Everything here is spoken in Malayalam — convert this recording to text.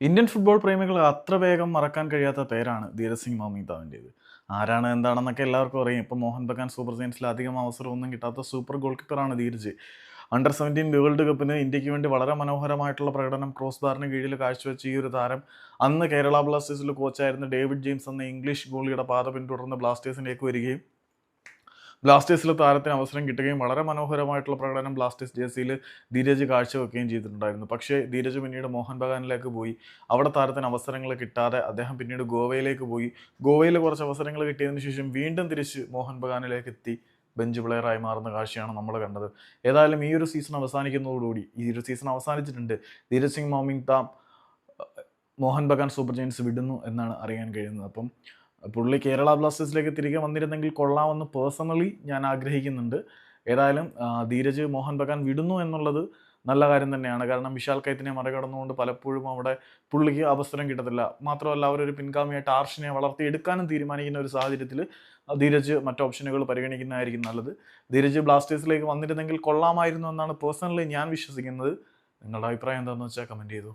ഇന്ത്യൻ ഫുട്ബോൾ പ്രേമികൾ അത്ര വേഗം മറക്കാൻ കഴിയാത്ത പേരാണ് ധീരജ് സിംഗ് മാമിതാവിൻ്റേത്. ആരാണ് എന്താണെന്നൊക്കെ എല്ലാവർക്കും അറിയാം. ഇപ്പോൾ മോഹൻ ബഗാൻ സൂപ്പർ ജയൻസിൽ അധികം അവസരമൊന്നും കിട്ടാത്ത സൂപ്പർ ഗോൾ കീപ്പറാണ് ധീരജ്. അണ്ടർ 17 വേൾഡ് കപ്പിന് ഇന്ത്യക്ക് വേണ്ടി വളരെ മനോഹരമായിട്ടുള്ള പ്രകടനം ക്രോസ് ബാറിന് കീഴിൽ കാഴ്ചവെച്ച ഈ ഒരു താരം അന്ന് കേരള ബ്ലാസ്റ്റേഴ്സിൽ കോച്ചായിരുന്ന ഡേവിഡ് ജെയിംസ് എന്ന ഇംഗ്ലീഷ് ഗോളിയുടെ പാത പിന്തുടർന്ന് ബ്ലാസ്റ്റേഴ്സിലേക്ക് വരികയും ബ്ലാസ്റ്റേഴ്സിലെ താരത്തിന് അവസരം കിട്ടുകയും വളരെ മനോഹരമായിട്ടുള്ള പ്രകടനം ബ്ലാസ്റ്റേഴ്സ് ജേഴ്സിയിൽ ധീരജ് കാഴ്ചവെക്കുകയും ചെയ്തിട്ടുണ്ടായിരുന്നു. പക്ഷേ ധീരജ് പിന്നീട് മോഹൻ ബഗാനിലേക്ക് പോയി. അവിടെ താരത്തിന് അവസരങ്ങൾ കിട്ടാതെ അദ്ദേഹം പിന്നീട് ഗോവയിലേക്ക് പോയി. ഗോവയിൽ കുറച്ച് അവസരങ്ങൾ കിട്ടിയതിന് ശേഷം വീണ്ടും തിരിച്ച് മോഹൻ ബഗാനിലേക്ക് എത്തി ബെഞ്ച് പ്ലെയറായി മാറുന്ന കാഴ്ചയാണ് നമ്മൾ കണ്ടത്. ഏതായാലും ഈ ഒരു സീസൺ അവസാനിക്കുന്നതോടുകൂടി ഈ ഒരു സീസൺ അവസാനിച്ചിട്ടുണ്ട്. ധീരജ് സിംഗ് മാമിങ്താം മോഹൻ ബഗാൻ സൂപ്പർ ജയൻസ് വിടുന്നു എന്നാണ് അറിയാൻ കഴിയുന്നത്. അപ്പം പുള്ളി കേരള ബ്ലാസ്റ്റേഴ്സിലേക്ക് തിരികെ വന്നിരുന്നെങ്കിൽ കൊള്ളാമെന്ന് പേഴ്സണലി ഞാൻ ആഗ്രഹിക്കുന്നുണ്ട്. ഏതായാലും ധീരജ് മോഹൻ ബഗാൻ വിടുന്നു എന്നുള്ളത് നല്ല കാര്യം തന്നെയാണ്. കാരണം വിശാൽ കൈത്തിനെ മറികടന്നുകൊണ്ട് പലപ്പോഴും അവിടെ പുള്ളിക്ക് അവസരം കിട്ടത്തില്ല. മാത്രമല്ല അവരൊരു പിൻഗാമിയായിട്ട് ആർഷിനെ വളർത്തിയെടുക്കാനും തീരുമാനിക്കുന്ന ഒരു സാഹചര്യത്തിൽ ധീരജ് മറ്റ് ഓപ്ഷനുകൾ പരിഗണിക്കുന്നതായിരിക്കും നല്ലത്. ധീരജ് ബ്ലാസ്റ്റേഴ്സിലേക്ക് വന്നിരുന്നെങ്കിൽ കൊള്ളാമായിരുന്നു എന്നാണ് പേഴ്സണലി ഞാൻ വിശ്വസിക്കുന്നത്. നിങ്ങളുടെ അഭിപ്രായം എന്താണെന്ന് വെച്ചാൽ കമൻറ്റ് ചെയ്തു.